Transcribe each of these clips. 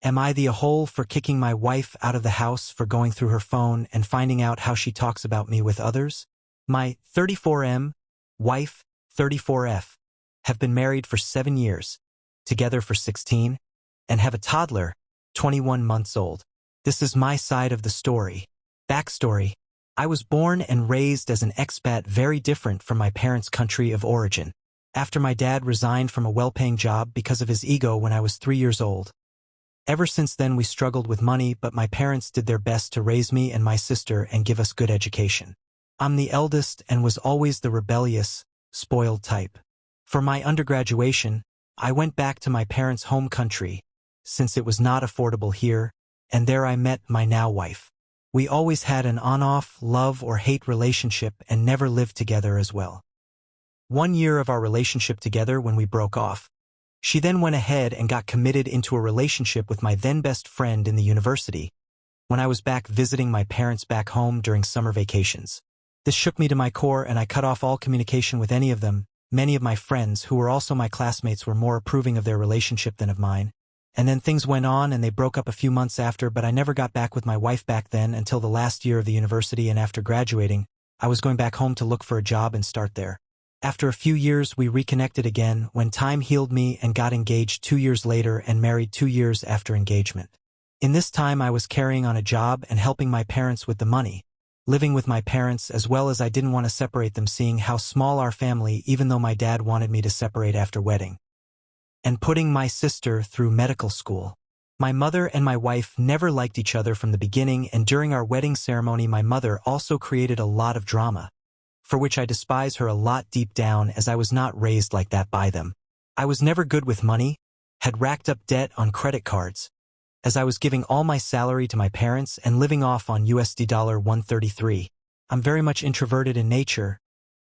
Am I the a-hole for kicking my wife out of the house for going through her phone and finding out how she talks about me with others? My 34M, wife, 34F, have been married for 7 years, together for 16, and have a toddler, 21 months old. This is my side of the story. Backstory: I was born and raised as an expat, very different from my parents' country of origin. After my dad resigned from a well-paying job because of his ego when I was 3 years old. Ever since then we struggled with money, but my parents did their best to raise me and my sister and give us good education. I'm the eldest and was always the rebellious, spoiled type. For my undergraduation, I went back to my parents' home country, since it was not affordable here, and there I met my now wife. We always had an on-off love or hate relationship and never lived together as well. 1 year of our relationship together when we broke off. She then went ahead and got committed into a relationship with my then best friend in the university, when I was back visiting my parents back home during summer vacations. This shook me to my core and I cut off all communication with any of them. Many of my friends, who were also my classmates, were more approving of their relationship than of mine. And then things went on and they broke up a few months after, but I never got back with my wife back then until the last year of the university, and after graduating, I was going back home to look for a job and start there. After a few years we reconnected again when time healed me and got engaged 2 years later and married 2 years after engagement. In this time I was carrying on a job and helping my parents with the money, living with my parents, as well as I didn't want to separate them, seeing how small our family, even though my dad wanted me to separate after wedding. And putting my sister through medical school. My mother and my wife never liked each other from the beginning, and during our wedding ceremony my mother also created a lot of drama, for which I despise her a lot deep down, as I was not raised like that by them. I was never good with money, had racked up debt on credit cards, as I was giving all my salary to my parents and living off on USD $133. I'm very much introverted in nature,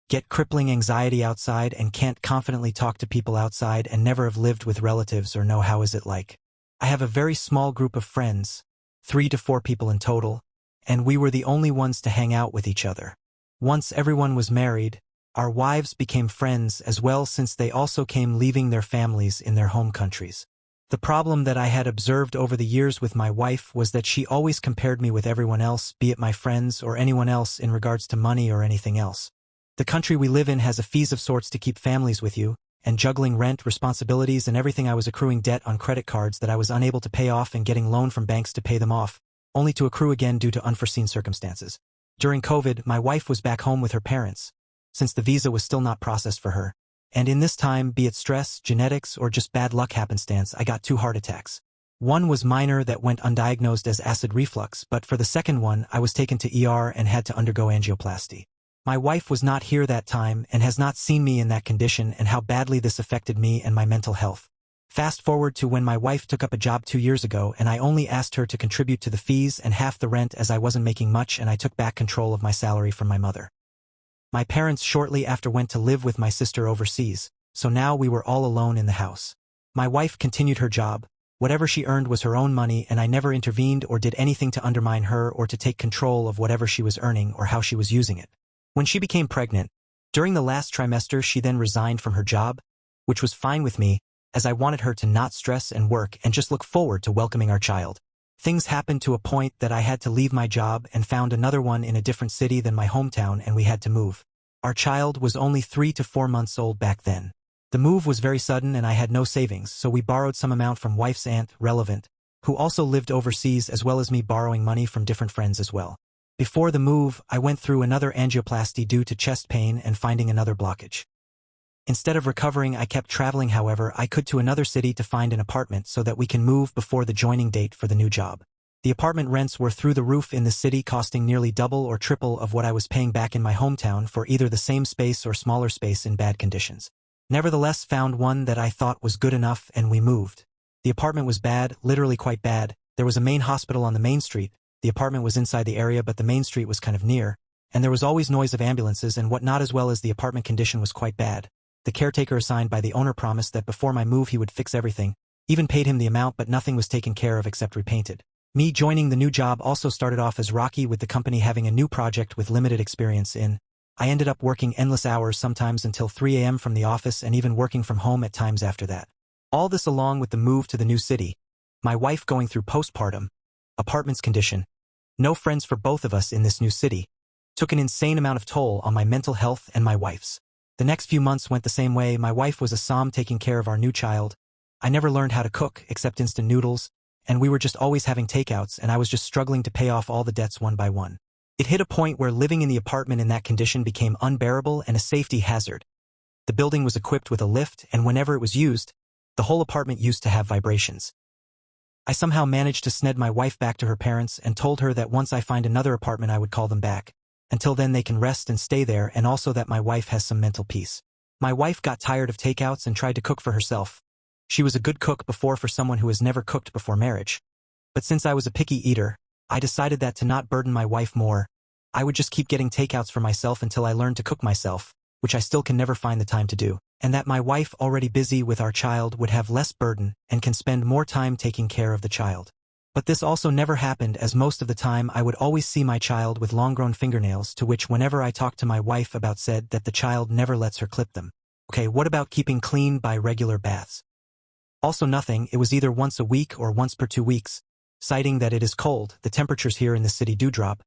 get crippling anxiety outside and can't confidently talk to people outside, and never have lived with relatives or know how is it like. I have a very small group of friends, 3 to 4 people in total, and we were the only ones to hang out with each other. Once everyone was married, our wives became friends as well, since they also came leaving their families in their home countries. The problem that I had observed over the years with my wife was that she always compared me with everyone else, be it my friends or anyone else, in regards to money or anything else. The country we live in has a fees of sorts to keep families with you, and juggling rent, responsibilities and everything, I was accruing debt on credit cards that I was unable to pay off and getting loan from banks to pay them off, only to accrue again due to unforeseen circumstances. During COVID, my wife was back home with her parents, since the visa was still not processed for her. And in this time, be it stress, genetics, or just bad luck happenstance, I got 2 heart attacks. One was minor that went undiagnosed as acid reflux, but for the second one, I was taken to ER and had to undergo angioplasty. My wife was not here that time and has not seen me in that condition and how badly this affected me and my mental health. Fast forward to when my wife took up a job 2 years ago, and I only asked her to contribute to the fees and half the rent, as I wasn't making much, and I took back control of my salary from my mother. My parents shortly after went to live with my sister overseas, so now we were all alone in the house. My wife continued her job. Whatever she earned was her own money, and I never intervened or did anything to undermine her or to take control of whatever she was earning or how she was using it. When she became pregnant, during the last trimester, she then resigned from her job, which was fine with me, as I wanted her to not stress and work and just look forward to welcoming our child. Things happened to a point that I had to leave my job and found another one in a different city than my hometown, and we had to move. Our child was only 3 to 4 months old back then. The move was very sudden and I had no savings, so we borrowed some amount from wife's aunt, Relevant, who also lived overseas, as well as me borrowing money from different friends as well. Before the move, I went through another angioplasty due to chest pain and finding another blockage. Instead of recovering, I kept traveling however I could to another city to find an apartment so that we can move before the joining date for the new job. The apartment rents were through the roof in the city, costing nearly double or triple of what I was paying back in my hometown for either the same space or smaller space in bad conditions. Nevertheless, found one that I thought was good enough and we moved. The apartment was bad, literally quite bad. There was a main hospital on the main street. The apartment was inside the area, but the main street was kind of near, and there was always noise of ambulances and whatnot, as well as the apartment condition was quite bad. The caretaker assigned by the owner promised that before my move he would fix everything, even paid him the amount, but nothing was taken care of except repainted. Me joining the new job also started off as rocky, with the company having a new project with limited experience in. I ended up working endless hours, sometimes until 3 a.m. from the office, and even working from home at times after that. All this along with the move to the new city. my wife going through postpartum, apartment's condition, no friends for both of us in this new city, took an insane amount of toll on my mental health and my wife's. The next few months went the same way. My wife was a som taking care of our new child. I never learned how to cook except instant noodles, and we were just always having takeouts, and I was just struggling to pay off all the debts one by one. It hit a point where living in the apartment in that condition became unbearable and a safety hazard. The building was equipped with a lift, and whenever it was used, the whole apartment used to have vibrations. I somehow managed to sned my wife back to her parents and told her that once I find another apartment I would call them back. Until then they can rest and stay there, and also that my wife has some mental peace. My wife got tired of takeouts and tried to cook for herself. She was a good cook before for someone who has never cooked before marriage. But since I was a picky eater, I decided that to not burden my wife more, I would just keep getting takeouts for myself until I learned to cook myself, which I still can never find the time to do, and that my wife, already busy with our child, would have less burden and can spend more time taking care of the child. But this also never happened, as most of the time I would always see my child with long-grown fingernails, to which whenever I talked to my wife about said that the child never lets her clip them. Okay, what about keeping clean by regular baths? Also nothing. It was either once a week or once per 2 weeks, citing that it is cold. The temperatures here in the city do drop,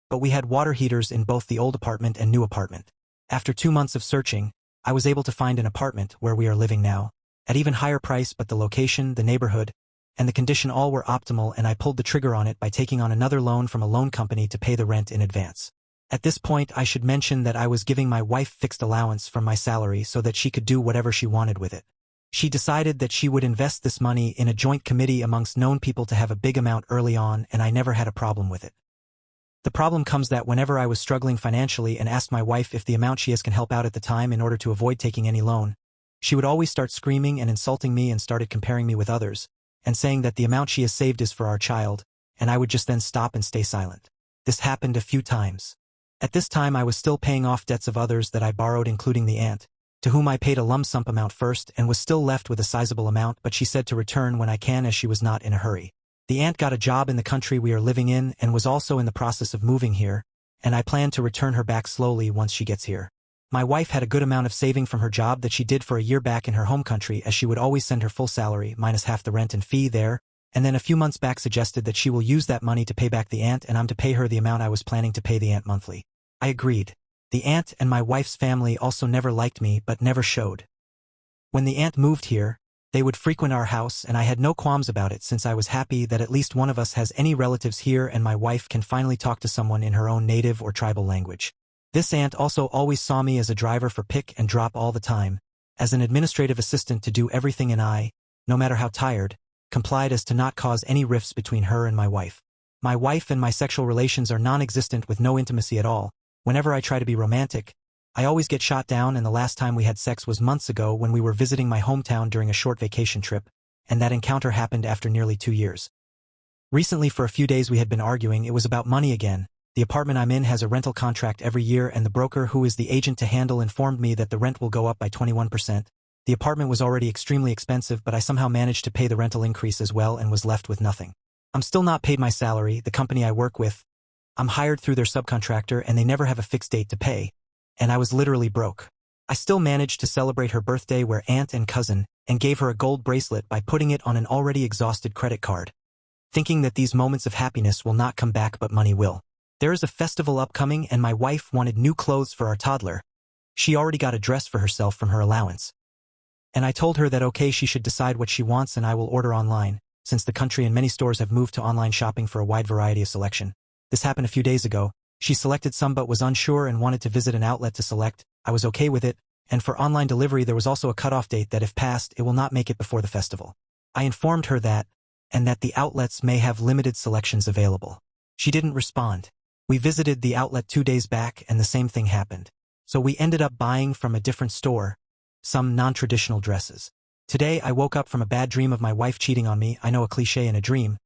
but we had water heaters in both the old apartment and new apartment. After 2 months of searching, I was able to find an apartment where we are living now, at even higher price, but the location, the neighborhood, and the condition all were optimal, and I pulled the trigger on it by taking on another loan from a loan company to pay the rent in advance. At this point I should mention that I was giving my wife fixed allowance from my salary so that she could do whatever she wanted with it. She decided that she would invest this money in a joint committee amongst known people to have a big amount early on, and I never had a problem with it. The problem comes that whenever I was struggling financially and asked my wife if the amount she has can help out at the time in order to avoid taking any loan, she would always start screaming and insulting me and started comparing me with others, and saying that the amount she has saved is for our child, and I would just then stop and stay silent. This happened a few times. At this time I was still paying off debts of others that I borrowed, including the aunt, to whom I paid a lump sum amount first and was still left with a sizable amount, but she said to return when I can, as she was not in a hurry. The aunt got a job in the country we are living in and was also in the process of moving here, and I plan to return her back slowly once she gets here. My wife had a good amount of saving from her job that she did for a year back in her home country, as she would always send her full salary minus half the rent and fee there, and then a few months back suggested that she will use that money to pay back the aunt, and I'm to pay her the amount I was planning to pay the aunt monthly. I agreed. The aunt and my wife's family also never liked me, but never showed. When the aunt moved here, they would frequent our house, and I had no qualms about it, since I was happy that at least one of us has any relatives here and my wife can finally talk to someone in her own native or tribal language. This aunt also always saw me as a driver for pick and drop all the time, as an administrative assistant to do everything, and I, no matter how tired, complied as to not cause any rifts between her and my wife. My wife and my sexual relations are non-existent, with no intimacy at all. Whenever I try to be romantic, I always get shot down, and the last time we had sex was months ago when we were visiting my hometown during a short vacation trip, and that encounter happened after nearly 2 years. Recently, for a few days we had been arguing. It was about money again. The apartment I'm in has a rental contract every year, and the broker who is the agent to handle informed me that the rent will go up by 21%. The apartment was already extremely expensive, but I somehow managed to pay the rental increase as well and was left with nothing. I'm still not paid my salary. The company I work with, I'm hired through their subcontractor, and they never have a fixed date to pay, and I was literally broke. I still managed to celebrate her birthday with aunt and cousin, and gave her a gold bracelet by putting it on an already exhausted credit card, thinking that these moments of happiness will not come back, but money will. There is a festival upcoming, and my wife wanted new clothes for our toddler. She already got a dress for herself from her allowance, and I told her that okay, she should decide what she wants and I will order online, since the country and many stores have moved to online shopping for a wide variety of selection. This happened a few days ago. She selected some but was unsure and wanted to visit an outlet to select. I was okay with it, and for online delivery there was also a cutoff date that if passed it will not make it before the festival. I informed her that, and that the outlets may have limited selections available. She didn't respond. We visited the outlet 2 days back and the same thing happened. So we ended up buying from a different store some non-traditional dresses. Today I woke up from a bad dream of my wife cheating on me. I know, a cliché in a dream,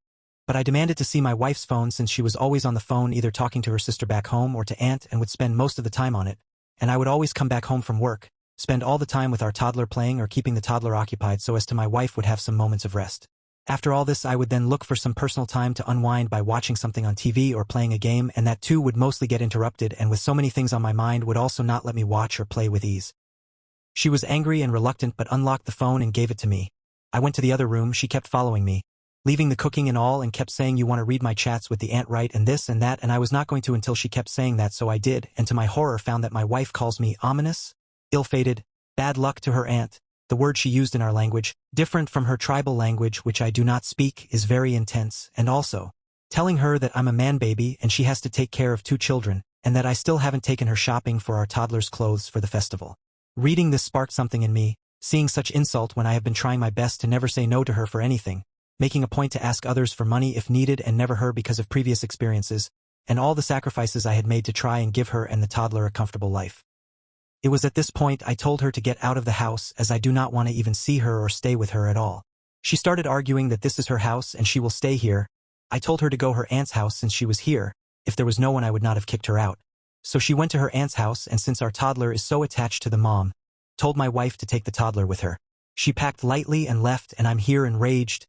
but I demanded to see my wife's phone, since she was always on the phone, either talking to her sister back home or to aunt, and would spend most of the time on it, and I would always come back home from work, spend all the time with our toddler playing or keeping the toddler occupied so as to my wife would have some moments of rest. After all this I would then look for some personal time to unwind by watching something on TV or playing a game, and that too would mostly get interrupted, and with so many things on my mind would also not let me watch or play with ease. She was angry and reluctant but unlocked the phone and gave it to me. I went to the other room. She kept following me, leaving the cooking and all, and kept saying you want to read my chats with the aunt, right, and this and that, and I was not going to until she kept saying that, so I did, and to my horror found that my wife calls me ominous, ill-fated, bad luck to her aunt. The word she used in our language, different from her tribal language which I do not speak, is very intense, and also telling her that I'm a man-baby and she has to take care of 2 children, and that I still haven't taken her shopping for our toddler's clothes for the festival. Reading this sparked something in me, seeing such insult when I have been trying my best to never say no to her for anything, making a point to ask others for money if needed and never her because of previous experiences, and all the sacrifices I had made to try and give her and the toddler a comfortable life. It was at this point I told her to get out of the house, as I do not want to even see her or stay with her at all. She started arguing that this is her house and she will stay here. I told her to go her aunt's house since she was here. If there was no one I would not have kicked her out. So she went to her aunt's house, and since our toddler is so attached to the mom, told my wife to take the toddler with her. She packed lightly and left, and I'm here enraged,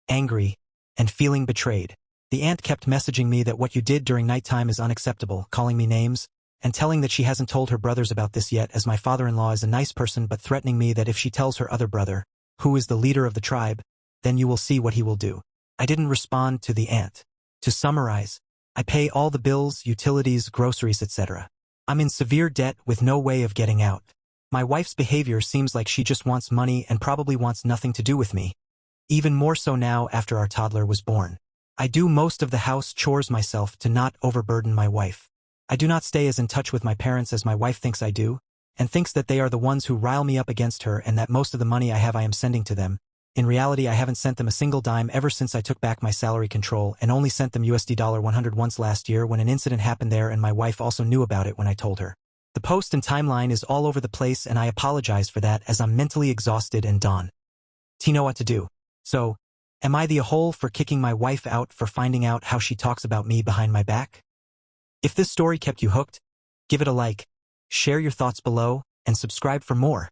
angry, and feeling betrayed. The aunt kept messaging me that what you did during nighttime is unacceptable, calling me names, and telling that she hasn't told her brothers about this yet, as my father-in-law is a nice person, but threatening me that if she tells her other brother, who is the leader of the tribe, then you will see what he will do. I didn't respond to the aunt. To summarize, I pay all the bills, utilities, groceries, etc. I'm in severe debt with no way of getting out. My wife's behavior seems like she just wants money and probably wants nothing to do with me. Even more so now after our toddler was born. I do most of the house chores myself to not overburden my wife. I do not stay as in touch with my parents as my wife thinks I do, and thinks that they are the ones who rile me up against her and that most of the money I have I am sending to them. In reality, I haven't sent them a single dime ever since I took back my salary control, and only sent them $100 once last year when an incident happened there, and my wife also knew about it when I told her. The post and timeline is all over the place, and I apologize for that as I'm mentally exhausted and done. Know what to do. So, am I the a-hole for kicking my wife out for finding out how she talks about me behind my back? If this story kept you hooked, give it a like, share your thoughts below, and subscribe for more.